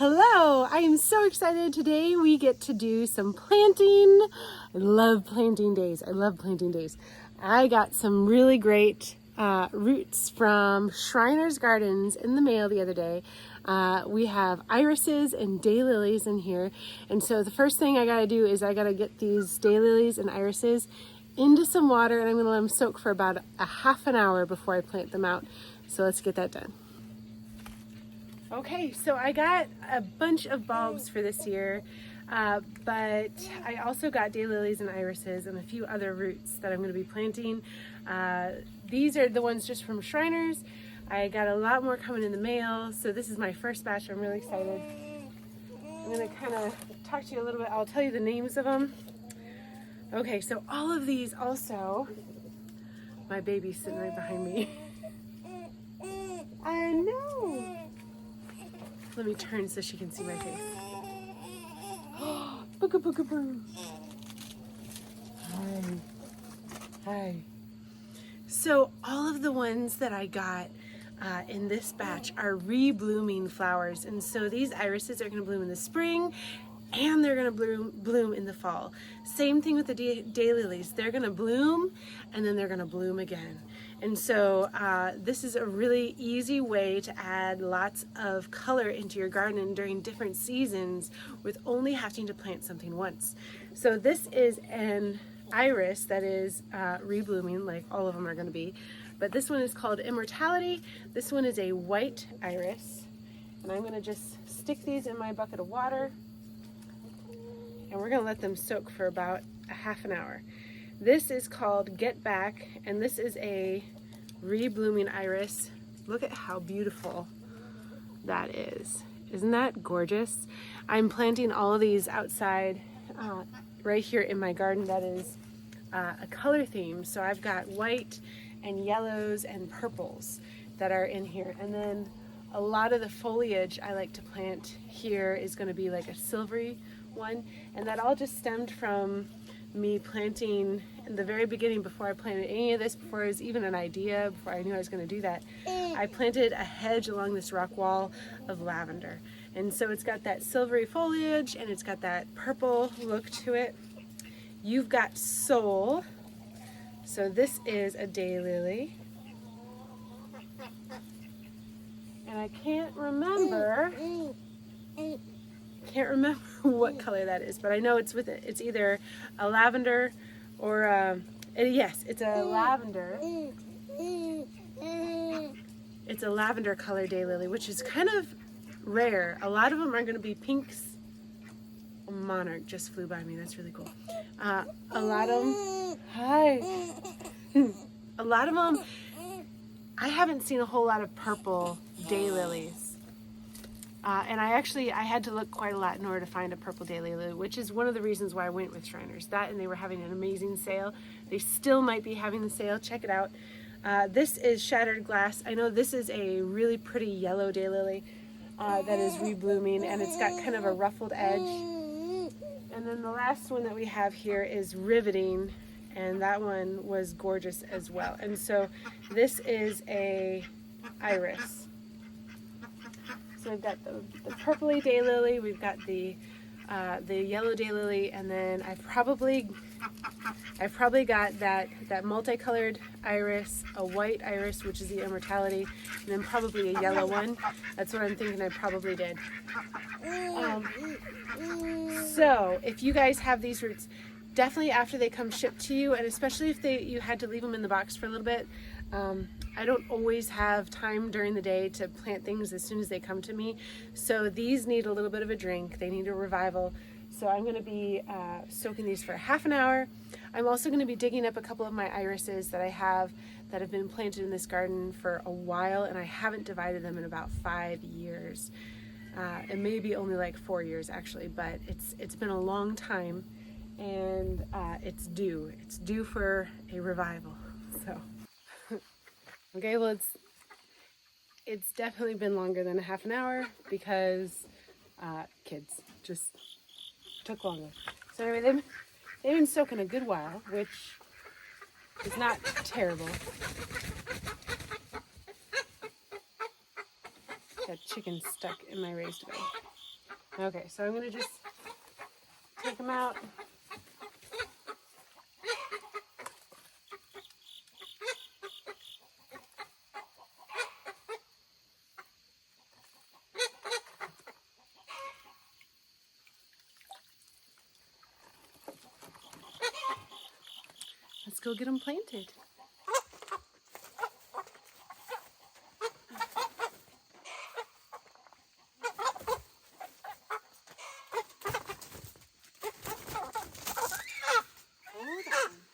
Hello, I am so excited. Today we get to do some planting. I love planting days. I got some really great roots from Shriner's Gardens in the mail the other day. We have irises and daylilies in here. And so the first thing I gotta do is I gotta get these daylilies and irises into some water, and I'm gonna let them soak for about a half an hour before I plant them out. So let's get that done. Okay, so I got a bunch of bulbs for this year, but I also got daylilies and irises and a few other roots that I'm going to be planting. These are the ones just from Shriner's. I got a lot more coming in the mail, so this is my first batch. I'm really excited. I'm going to kind of talk to you a little bit. I'll tell you the names of them. Okay, so all of these also, my baby's sitting right behind me. I know. Let me turn so she can see my face. Booga booga boo. Hi. So all of the ones that I got in this batch are re-blooming flowers. And so these irises are gonna bloom in the spring and they're gonna bloom in the fall. Same thing with the daylilies. They're gonna bloom and then they're gonna bloom again. And so this is a really easy way to add lots of color into your garden during different seasons with only having to plant something once. So this is an iris that is reblooming, like all of them are going to be. But this one is called Immortality. This one is a white iris. And I'm going to just stick these in my bucket of water. And we're going to let them soak for about a half an hour. This is called Get Back, and this is a re-blooming iris. Look at how beautiful that is. Isn't that gorgeous? I'm planting all of these outside right here in my garden that is a color theme. So I've got white and yellows and purples that are in here. And then a lot of the foliage I like to plant here is going to be like a silvery one. And that all just stemmed from me planting in the very beginning, before I planted any of this, before it was even an idea, before I knew I was going to do that. I planted a hedge along this rock wall of lavender. And so it's got that silvery foliage and it's got that purple look to it. You've got Soul. So this is a daylily. And I can't remember what color that is, but I know it's it's either a lavender or yes, it's a lavender. It's a lavender color daylily, which is kind of rare. A lot of them are going to be pinks. A monarch just flew by me. That's really cool. A lot of them. Hi. A lot of them. I haven't seen a whole lot of purple daylilies. And I had to look quite a lot in order to find a purple daylily, which is one of the reasons why I went with Shriner's. That, and they were having an amazing sale. They still might be having the sale. Check it out. This is Shattered Glass. I know this is a really pretty yellow daylily that is reblooming, and it's got kind of a ruffled edge. And then the last one that we have here is Riveting, and that one was gorgeous as well. And so this is a iris. So we've got the purpley daylily, we've got the yellow daylily, and then I've probably got that multicolored iris, a white iris, which is the Immortality, and then probably a yellow one. That's what I'm thinking I probably did. So if you guys have these roots, definitely after they come shipped to you, and especially if you had to leave them in the box for a little bit. I don't always have time during the day to plant things as soon as they come to me. So these need a little bit of a drink. They need a revival. So I'm going to be soaking these for half an hour. I'm also going to be digging up a couple of my irises that I have that have been planted in this garden for a while, and I haven't divided them in about 5 years. It may be only like 4 years actually, but it's been a long time, and it's due. It's due for a revival. So. Okay, well, it's definitely been longer than a half an hour because kids just took longer. So anyway, they've been soaking a good while, which is not terrible. Got chicken stuck in my raised bed. Okay, so I'm going to just take them out. Let's go get them planted.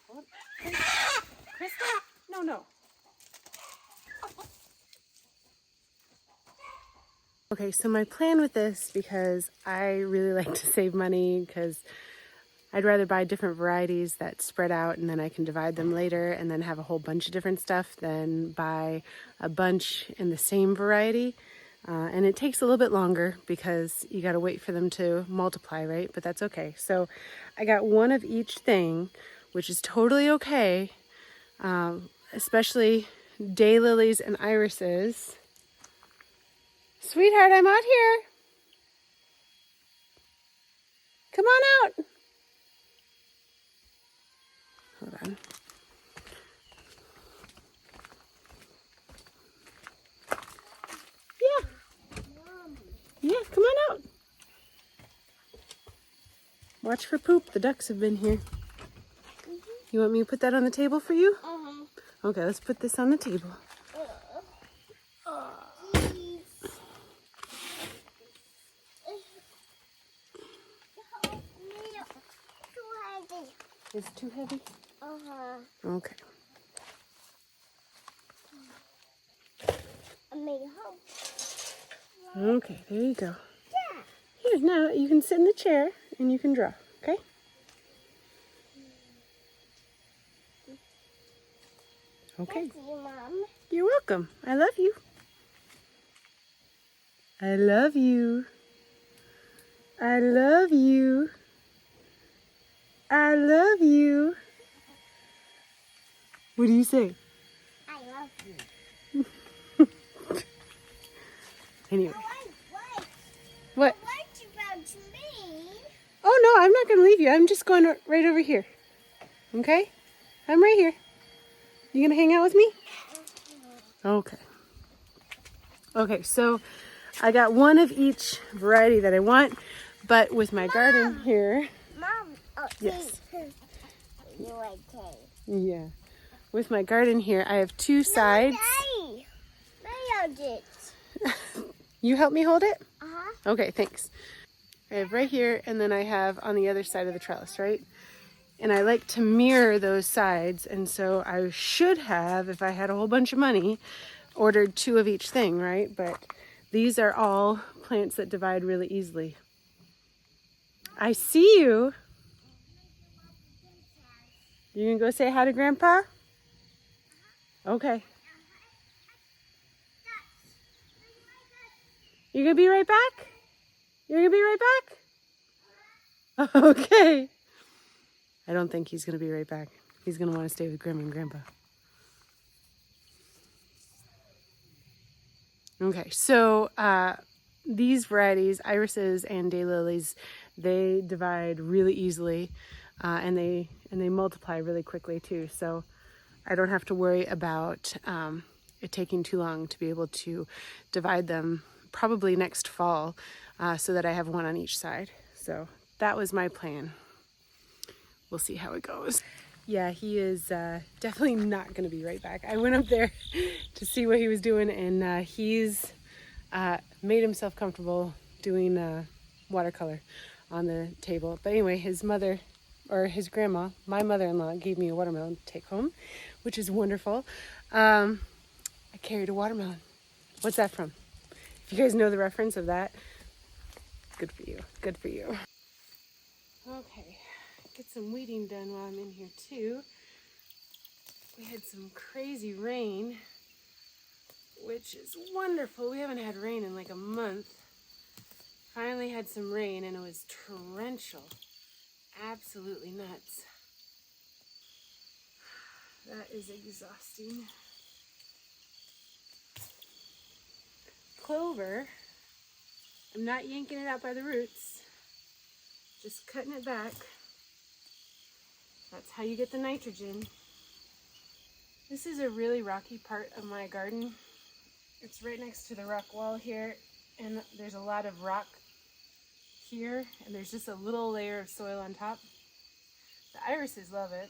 Hold on. Krista? No. Okay, so my plan with this, because I really like to save money, because I'd rather buy different varieties that spread out and then I can divide them later and then have a whole bunch of different stuff than buy a bunch in the same variety. And it takes a little bit longer because you got to wait for them to multiply, right? But that's okay. So I got one of each thing, which is totally okay, especially daylilies and irises. Sweetheart, I'm out here. Come on out. Hold on. Yeah, come on out. Watch for poop. The ducks have been here. You want me to put that on the table for you? Okay, let's put this on the table. Is it too heavy? Okay. Okay, there you go. Here, now you can sit in the chair and you can draw, okay? Okay. Thank you, Mom. You're welcome. I love you. I love you. I love you. I love you. What do you say? I love you. Anyway. What? What? What about me? Oh no, I'm not going to leave you. I'm just going right over here. Okay? I'm right here. You going to hang out with me? Okay. Okay, so I got one of each variety that I want, but with my garden here. Mom. Oh, Yes. You like cake. Yeah. With my garden here, I have two sides. No, I did. You help me hold it? Uh-huh. Okay, thanks. I have right here, and then I have on the other side of the trellis, right? And I like to mirror those sides, and so I should have, if I had a whole bunch of money, ordered two of each thing, right? But these are all plants that divide really easily. I see you. You gonna go say hi to Grandpa? Okay. You gonna be right back? You're gonna be right back? Okay. I don't think he's gonna be right back. He's gonna want to stay with Grandma and Grandpa. Okay, so these varieties, irises and daylilies, they divide really easily, and they multiply really quickly too. So I don't have to worry about it taking too long to be able to divide them. Probably next fall, so that I have one on each side. So that was my plan. We'll see how it goes. Yeah, he is definitely not going to be right back. I went up there to see what he was doing, and he's made himself comfortable doing watercolor on the table. But anyway, his mother, or his grandma, my mother-in-law, gave me a watermelon to take home, which is wonderful. I carried a watermelon. What's that from? If you guys know the reference of that, good for you. Good for you. Okay, get some weeding done while I'm in here too. We had some crazy rain, which is wonderful. We haven't had rain in like a month. Finally had some rain and it was torrential. Absolutely nuts. That is exhausting. Clover I'm not yanking it out by the roots, just cutting it back. That's how you get the nitrogen. This is a really rocky part of my garden. It's right next to the rock wall here, and there's a lot of rock here, and there's just a little layer of soil on top. The irises love it.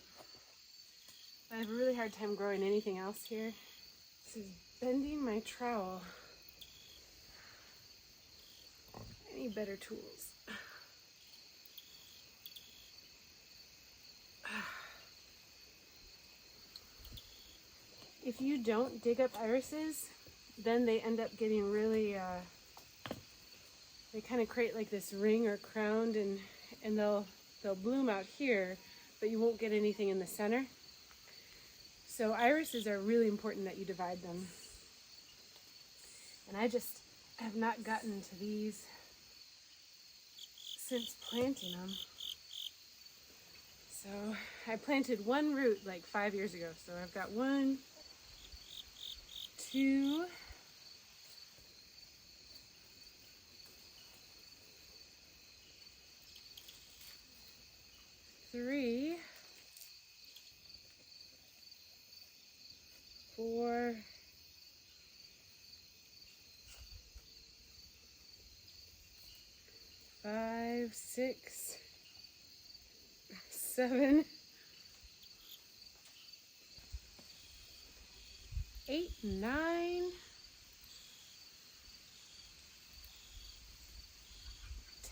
I have a really hard time growing anything else here. This is bending my trowel. I need better tools. If you don't dig up irises, then they end up getting really, they kind of create like this ring or crown, and they'll bloom out here, but you won't get anything in the center. So irises are really important that you divide them. And I just have not gotten to these since planting them. So I planted one root like 5 years ago. So I've got 1, 2, 3, 4, 5, 6, 7, 8, 9,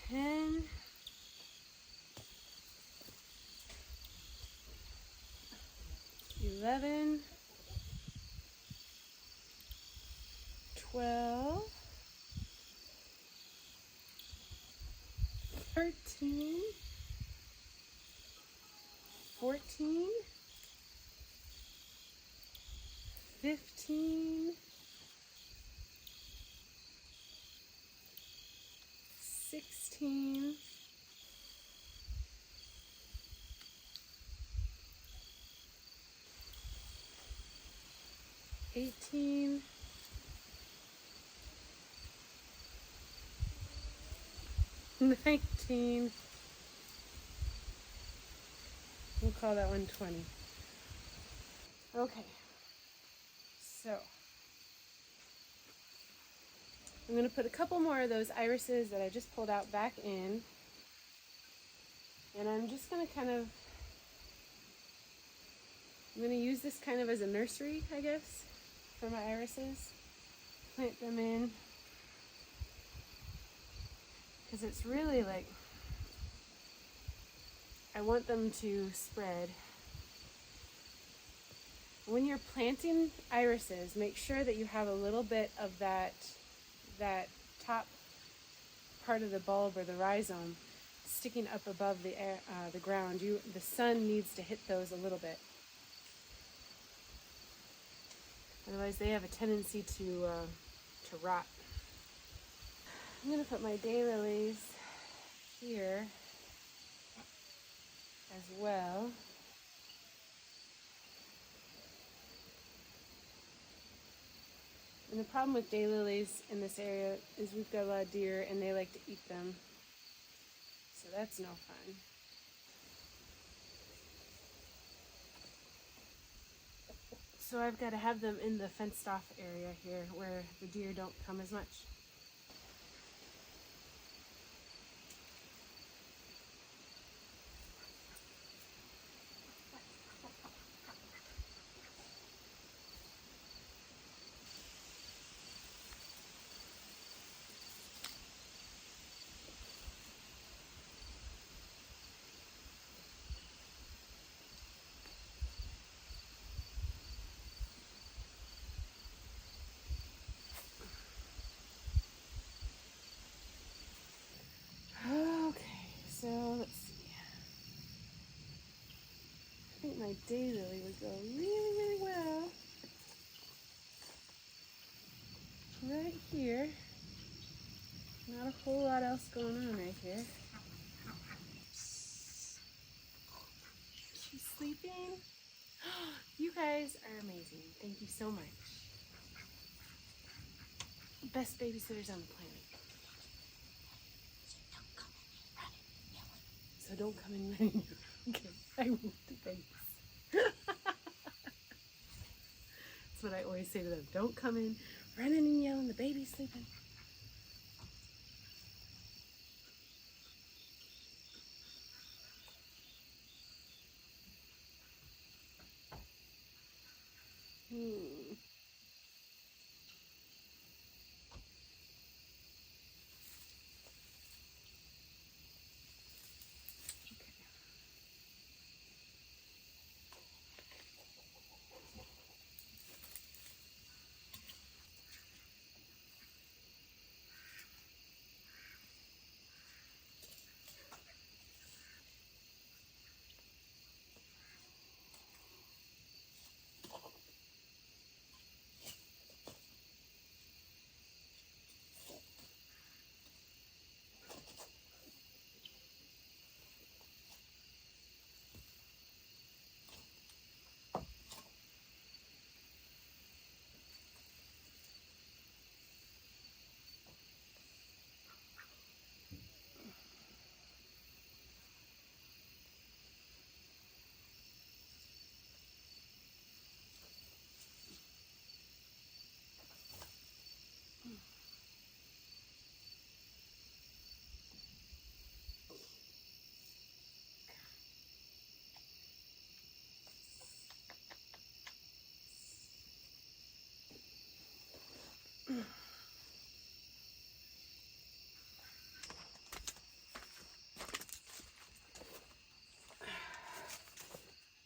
10, 11, 12, 13, 14, 15, 16, 18, 19, we'll call that one 20. Okay, so I'm going to put a couple more of those irises that I just pulled out back in, and I'm just going to I'm going to use this kind of as a nursery, I guess, for my irises. Plant them in, because it's really like, I want them to spread. When you're planting irises, make sure that you have a little bit of that top part of the bulb or the rhizome sticking up above the ground. The sun needs to hit those a little bit. Otherwise, they have a tendency to rot. I'm going to put my daylilies here as well. And the problem with daylilies in this area is we've got a lot of deer and they like to eat them. So that's no fun. So I've got to have them in the fenced off area here where the deer don't come as much. So let's see. I think my daylily would go really, really well right here. Not a whole lot else going on right here. She's sleeping. You guys are amazing. Thank you so much. Best babysitters on the planet. don't come in running. Okay, I moved the babies. That's what I always say to them. Don't come in running and yelling. The baby's sleeping.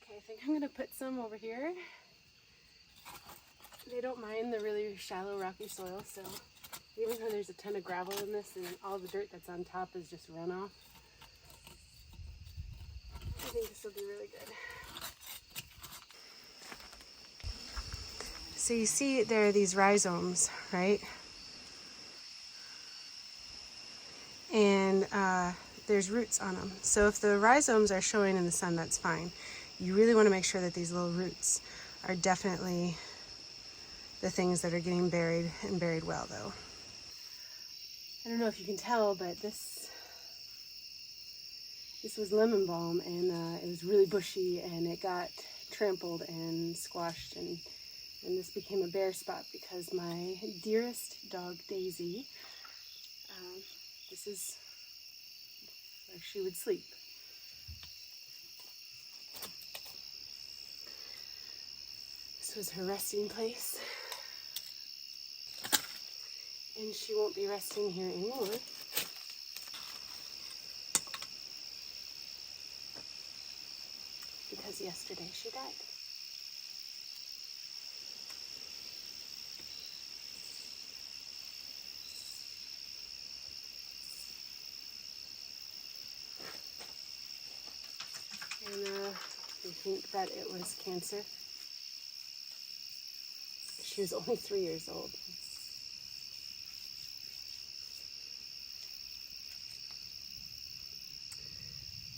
Okay, I think I'm gonna put some over here. They don't mind the really shallow rocky soil, so even though there's a ton of gravel in this and all the dirt that's on top is just runoff, I think this will be really good. So you see there are these rhizomes, right? And there's roots on them. So if the rhizomes are showing in the sun, that's fine. You really want to make sure that these little roots are definitely the things that are getting buried and buried well, though. I don't know if you can tell, but this was lemon balm, and it was really bushy, and it got trampled and squashed, and this became a bare spot because my dearest dog, Daisy, this is where she would sleep. This was her resting place. And she won't be resting here anymore. Because yesterday she died. And we think that it was cancer. She was only 3 years old.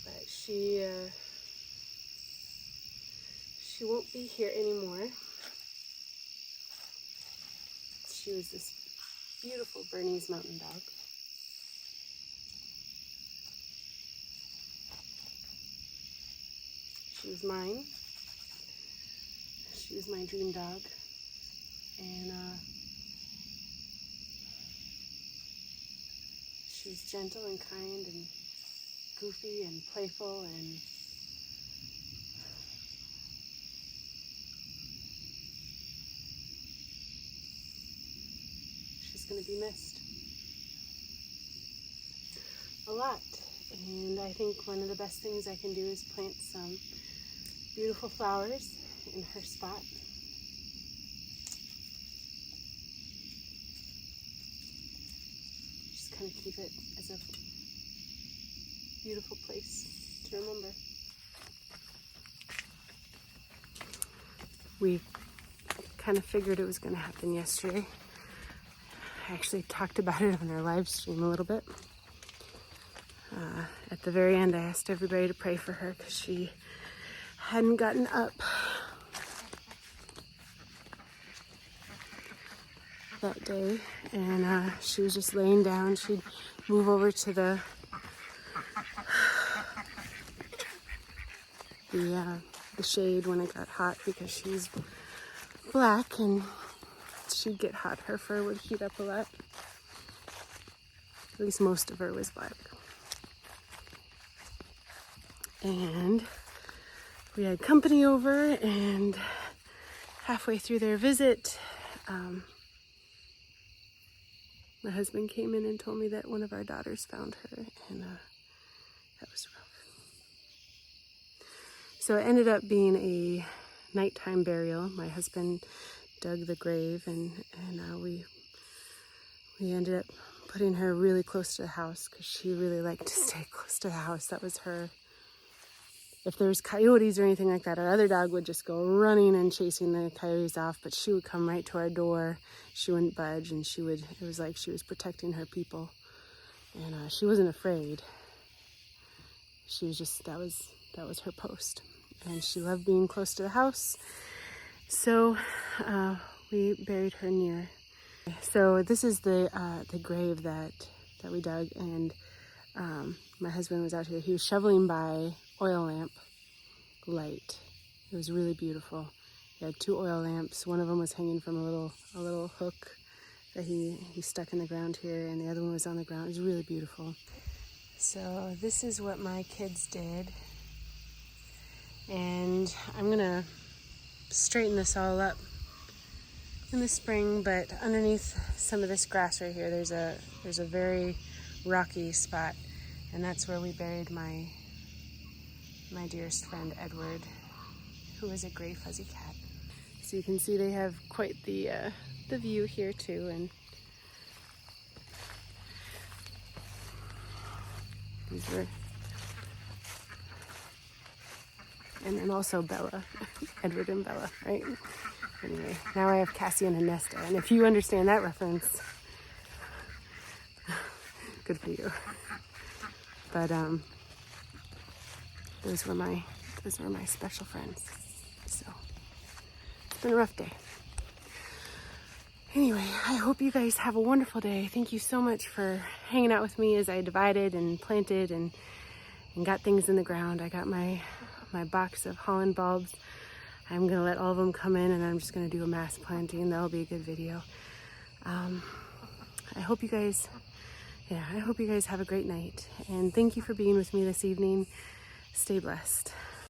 But she won't be here anymore. She was this beautiful Bernese mountain dog. She was mine. She was my dream dog. And she was gentle and kind and goofy and playful, and she's going to be missed a lot. And I think one of the best things I can do is plant some beautiful flowers in her spot. Just kind of keep it as a beautiful place to remember. We kind of figured it was going to happen yesterday. I actually talked about it on our live stream a little bit. At the very end, I asked everybody to pray for her because she hadn't gotten up that day, and she was just laying down. She'd move over to the the shade when it got hot because she's black and she'd get hot. Her fur would heat up a lot. At least most of her was black. And we had company over, and halfway through their visit, my husband came in and told me that one of our daughters found her, and that was rough. So it ended up being a nighttime burial. My husband dug the grave, and we ended up putting her really close to the house because she really liked to stay close to the house. That was her. If there's coyotes or anything like that, our other dog would just go running and chasing the coyotes off, but she would come right to our door. She wouldn't budge, and it was like she was protecting her people. And she wasn't afraid. She was just, that was her post. And she loved being close to the house. So we buried her near. So this is the grave that we dug, and my husband was out here. He was shoveling by oil lamp light. It was really beautiful. He had 2 oil lamps. One of them was hanging from a little hook that he stuck in the ground here, and the other one was on the ground. It was really beautiful. So this is what my kids did, and I'm gonna straighten this all up in the spring, but underneath some of this grass right here, there's a very rocky spot, and that's where we buried my dearest friend Edward, who was a gray fuzzy cat. So you can see they have quite the view here too, and these were, and then also Bella, Edward and Bella, right? Anyway, now I have Cassie and Nesta, and if you understand that reference, good for you. But those were my special friends. So it's been a rough day. Anyway, I hope you guys have a wonderful day. Thank you so much for hanging out with me as I divided and planted and got things in the ground. I got my box of Holland bulbs. I'm gonna let all of them come in, and I'm just gonna do a mass planting. That'll be a good video. I hope you guys have a great night, and thank you for being with me this evening. Stay blessed.